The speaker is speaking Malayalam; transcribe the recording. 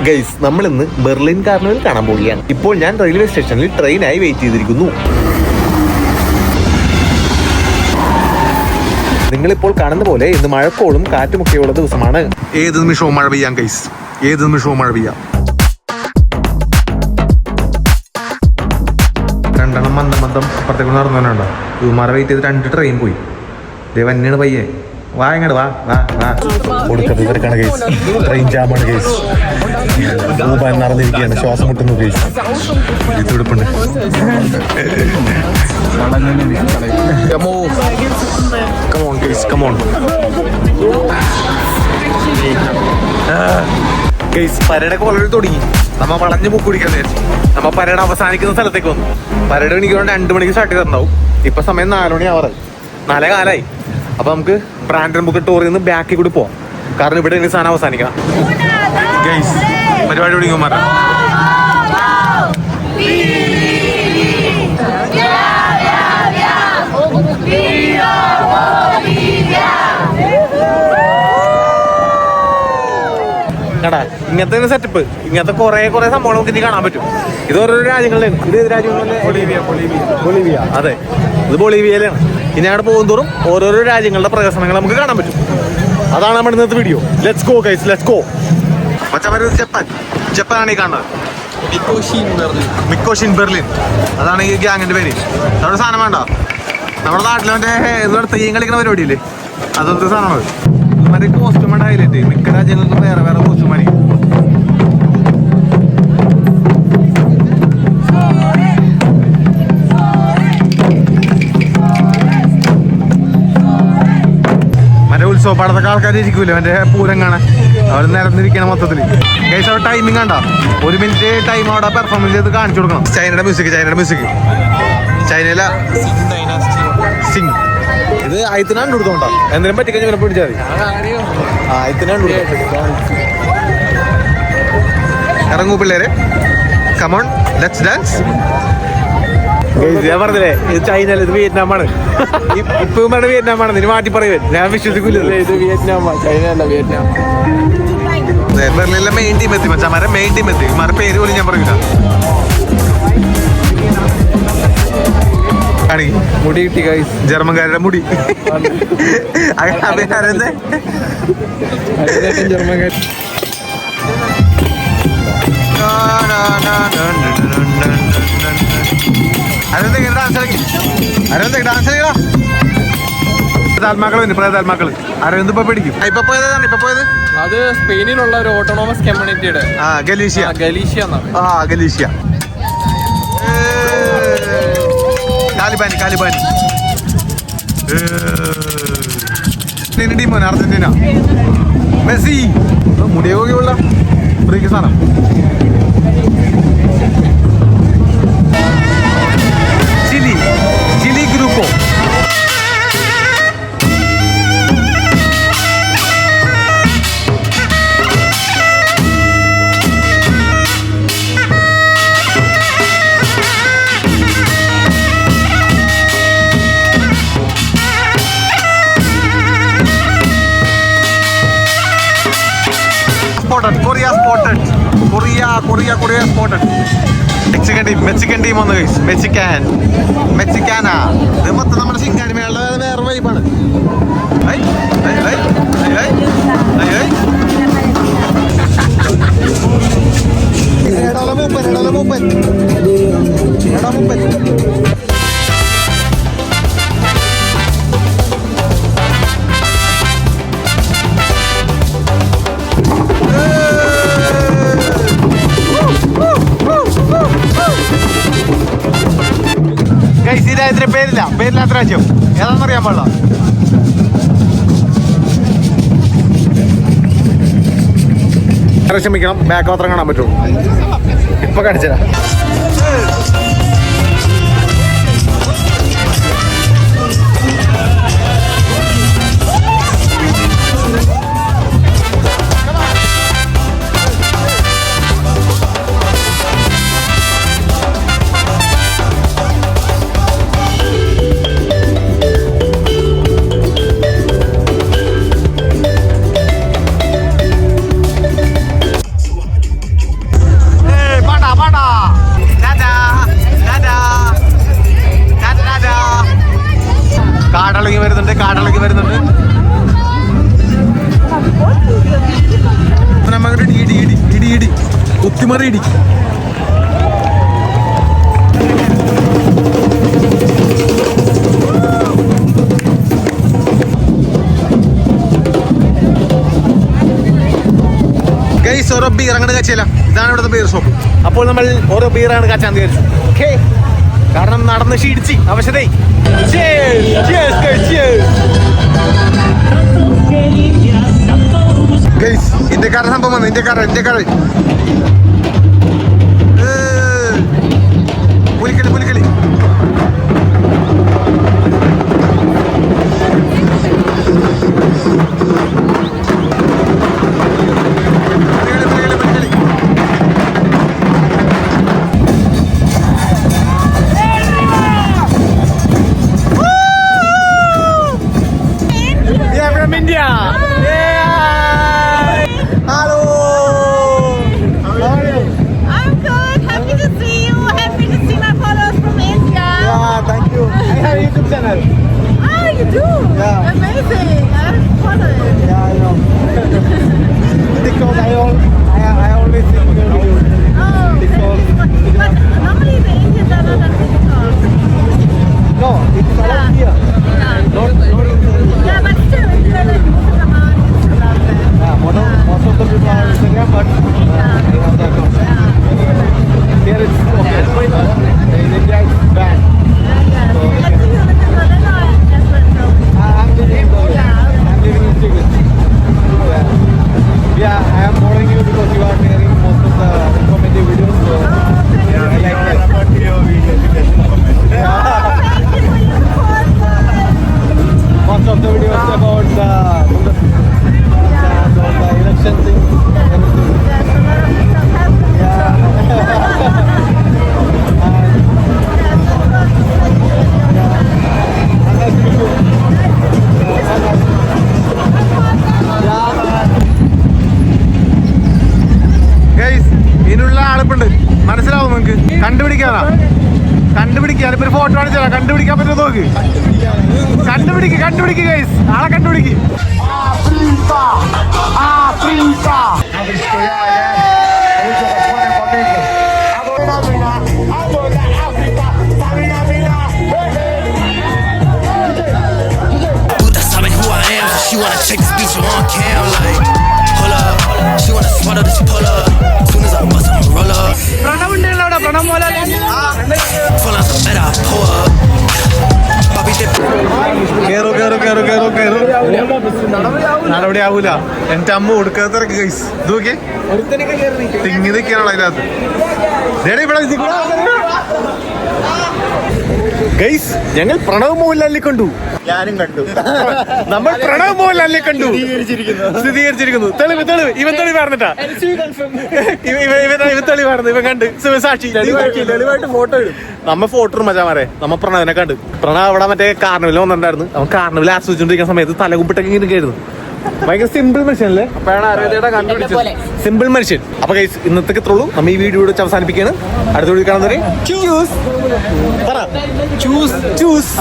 ഗൈസ്, നമ്മൾ ഇന്ന് ബെർലിൻ കാർണിവൽ കാണാൻ പോവുകയാണ്. ഇപ്പോൾ ഞാൻ റെയിൽവേ സ്റ്റേഷനിൽ ട്രെയിനായി വെയിറ്റ് ചെയ്തിരിക്കുന്നു. നിങ്ങളിപ്പോൾ കാണുന്ന പോലെ ഇന്ന് മഴക്കോളും കാറ്റുമൊക്കെയുള്ള ദിവസമാണ്. ഏത് നിമിഷവും മഴ പെയ്യാം ഗൈസ്, ഏത് നിമിഷവും മഴ പെയ്യാം. രണ്ടെണ്ണം മന്ദം അപ്പുറത്തേക്ക് നടന്നുണ്ടോ? മഴ വെയിറ്റ് ചെയ്ത് 2 ട്രെയിൻ പോയി. വന്നെയാണ് പയ്യെ. വാ ഇങ്ങോട്ട് വാ വാ വാ. കൊടുക്കത് തിരക്കാണ് ഗൈസ്, ട്രെയിൻ ജാമാണ് ഗൈസ്. നടന്നിരിക്കുകയാണ്, ശ്വാസം മുട്ടുന്നു ഗൈസ്. തുടുപ്പുണ്ട്. Come on guys, come on guys. പരടൊക്കെ വളരെ തുടങ്ങി. നമ്മ വളഞ്ഞ് ബുക്ക് കുടിക്കാൻ വിചാരിച്ചു. നമ്മ പരട അവസാനിക്കുന്ന സ്ഥലത്തേക്ക് വന്നു. പരട് എനിക്ക് 2 മണിക്ക് സ്റ്റാർട്ട് ചെയ്തിട്ടുണ്ടാവും. ഇപ്പൊ സമയം 4 മണി ആവാറായി, 4 കാലായി. അപ്പൊ നമുക്ക് ബ്രാൻഡൻ ബുക്ക് ടൂറിൽ നിന്ന് ബാക്കിൽ കൂടി പോവാം. കാരണം ഇവിടെ എനിക്ക് സാധനം അവസാനിക്കണം ഗൈസ്. പരിപാടി തുടങ്ങുമാറാ. കടാ ഇങ്ങനത്തെ ഒരു സെറ്റപ്പ്, ഇങ്ങനത്തെ കുറെ സംഭവങ്ങൾ നമുക്ക് ഇനി കാണാൻ പറ്റും. ഇത് ഓരോരോ രാജ്യങ്ങളിലാണ്. ഇത് ഏത് രാജ്യങ്ങളിലെ? ബൊളീവിയ. അതെ, ഇത് ബൊളീവിയയിലാണ്. ഇനി അവിടെ പോകുന്തോറും ഓരോരോ രാജ്യങ്ങളുടെ പ്രദർശനങ്ങൾ നമുക്ക് കാണാൻ പറ്റും. അതാണ് നമ്മുടെ ഇന്നത്തെ video. Let's go guys, let's go. ജപ്പാനാണ് ഈ കാണുന്നത്. മിക്കോഷിൻ ബെർലിൻ, അതാണ് ഈ ഗ്യാങ്ങിന്റെ പേര്. അവിടെ സാധനം വേണ്ട. നമ്മുടെ നാട്ടിലെ മറ്റേ തെയ്യം കളിക്കുന്ന പരിപാടിയില്ലേ, അതൊക്കെ സാധനമാണ്. മറ്റേ കോസ്റ്റ്യൂമാണ് ഹൈലൈറ്റ്. മിക്ക രാജ്യങ്ങൾക്കും വേറെ കോസ്റ്റ്യൂമാണ്. മറ്റേ ഉത്സവപ്പാടത്തൊക്കെ ആൾക്കാർ ഇരിക്കൂലേ മറ്റേ പൂരം കാണാൻ, അവർ നിരന്നിരിക്കണം മൊത്തത്തിൽ. ഗൈസ് അവിടെ ടൈമിംഗ് കണ്ടോ? 1 മിനിറ്റ് ടൈം അവിടെ പെർഫോമൻസ് ചെയ്ത് കാണിച്ചു കൊടുക്കണം. ചൈനയുടെ മ്യൂസിക് ചൈനയിലെ സിംഗ്. ഇത് ആയിരത്തിനാണ് കൊടുത്തോണ്ടോ? എന്തിനും പറ്റിക്കഴിഞ്ഞാൽ വില പിടിച്ചാൽ മതി. ആയിരത്തിനാണ്. ഇറങ്ങൂ പിള്ളേരെ, കമോൺ ലെറ്റ്സ് ഡാൻസ്. ഞാൻ പറഞ്ഞില്ലേ ഇത് ചൈനല്ല, ഇത് വിയറ്റ്നാമാണ്. ഇപ്പം വിയറ്റ്നാമാണ്. ഇതിന് മാറ്റി പറയുവേ, ഞാൻ വിശ്വസിക്കൂല. ഇത് വിയറ്റ്നാമാണ്, ചൈനയല്ല, വിയറ്റ്നാം. ബെർലിനിലെ മെയിൻ ടീം എത്തി മച്ചാമാരെ, മെയിൻ ടീം എത്തി. മാരെ പേര് പോലും ഞാൻ പറയൂല. മുടി കിട്ടി ഗൈസ്, ജർമ്മൻകാരുടെ മുടി. ജർമ്മൻകാർ പ്രേതാത്മാക്കള് അരവിന്ദ് ഇപ്പൊ പിടിക്കും. ഇപ്പൊ പോയത് അത് സ്പെയിനിലുള്ള ഒരു ഓട്ടോണോമസ് കമ്മ്യൂണിറ്റിയുടെ ഗലീഷ്യ. കാലിബാനി ടീമാണ് അർജന്റീന. മെസ്സി മുടിയൊക്കെയുള്ള ബ്രേക്ക് സാധനം. ചിലി ഗ്രൂപ്പോ. Korea spotted. മെക്സിക്കൻ ടീം വന്നു ഗൈസ്. മെക്സിക്കാനാ. ഇത് മൊത്തം നമ്മുടെ സിംഗാനിമേളുടെ വേറെ വൈബാണ്. മൂപ്പൻ ഇതിന് പേരില്ലാത്ത രാജ്യം ഏതാണെന്നറിയാൻ പാടില്ല. ക്ഷമിക്കണം, ബാക്ക് മാത്രം കാണാൻ പറ്റുള്ളൂ. ഇപ്പൊ കാണിച്ചതാ. അട്ടിമറി ഇടി. ഗൈസ് ഓരോ ബീർ അങ്ങനെ കച്ചില്ല. ഇതാണ് ഇവിടുത്തെ ബീർ ഷോപ്പ്. അപ്പോൾ നമ്മൾ ഓരോ ബീറാണ് കച്ചാൻ വിചാരിച്ചു. ഓക്കേ, കാരണം നടന്ന് ക്ഷീണിച്ച് അവശതേ. ഗൈസ് ഇന്ത്യക്കാരൻ സംഭവം വന്നു. ഇന്ത്യക്കാരൻ Pulikali India. Hello. How are you? I'm good. Happy to see you. Happy to see my followers from India. Yeah, thank you. I have a YouTube channel. Oh, you do? Yeah. Amazing. I have to follow it. Yeah, I know. Because I always see your videos. Oh, Because but normally the Indians are not on TikTok. no, it's all Yeah. here. Yeah. Not Yeah, but still, it's like most of them are on Instagram. yeah, most of the people are on Instagram, but I have the account. Here it's okay. In India it's bad. Yeah. I think you live in Berlin or just so. I'm living in Berlin. I'm living in Stuttgart. Yeah, I am following you because you are sharing most of the informative videos. So I like that. Thank you for your support. Most of the videos about the election thing. Everything. There's a lot of stuff happening. Yeah. Guys, ഇതിനുള്ള ആളിപ്പുണ്ട്. മനസ്സിലാവും നിങ്ങൾക്ക്? കണ്ടുപിടിക്കാനാ? ഇപ്പൊ ഒരു ഫോട്ടോ കാണിച്ചാ കണ്ടുപിടിക്കാൻ പറ്റുമോ നോക്ക്. കണ്ടുപിടിക്ക് ഗൈസ്, ആളെ കണ്ടുപിടിക്ക്. She wanna check this bitch on cam like, hold up. She wanna swallow this pull up. Soon as I bust, I'ma roll up. Full on some better, I pull up. Papi, they കേറു നടപടി ആവൂല. എന്റെ അമ്മ കൊടുക്കാത്ത ഗൈസ്. ഇത് നോക്കിയേ, തിങ്ങി നിൽക്കാനുള്ള അതിനകത്ത്. ഗൈസ്, ഞങ്ങൾ പ്രണവ് മോഹൻലാലിനെ കണ്ടു. ഞാനും കണ്ടു. നമ്മൾ പ്രണവ് മോഹൻലാലിനെ കണ്ടു. സ്ഥിരീകരിച്ചിരിക്കുന്നു. തെളിവ് ഇവൻ തെളിവ് പറഞ്ഞിട്ടാ. ഇവൻ തെളിവ് പറഞ്ഞു. ഇവൻ കണ്ട് സാക്ഷി തെളിവായിട്ട് ഫോട്ടോ ഇടും. നമ്മ ഫോട്ടോ മച്ചാമാരെ. നമ്മ പ്രണവിനെ കണ്ട്. പ്രണവ് അവിടെ മറ്റേ കാർണിവലിൽ വന്നിട്ടുണ്ടായിരുന്നു. അവൻ കാർണിവലിൽ ആസ്വദിച്ചോണ്ടിരിക്കുന്ന സമയത്ത് തലകുമ്പിട്ടൊക്കെ ഇരിക്കായിരുന്നു. ഭയങ്കര സിമ്പിൾ മനുഷ്യനല്ലേ? അപ്പോഴാണ് അരവിന്ദയുടെ കണ്ടുപിടിച്ചത്. സിമ്പിൾ മനുഷ്യൻ. അപ്പൊ ഗൈസ്, ഇന്നത്തേക്ക് ഇത്രയുള്ളൂ. നമ്മ ഈ വീഡിയോ അവസാനിപ്പിക്കുകയാണ്. അടുത്ത വീഡിയോ കാണുന്നവരെ ചൂസ്.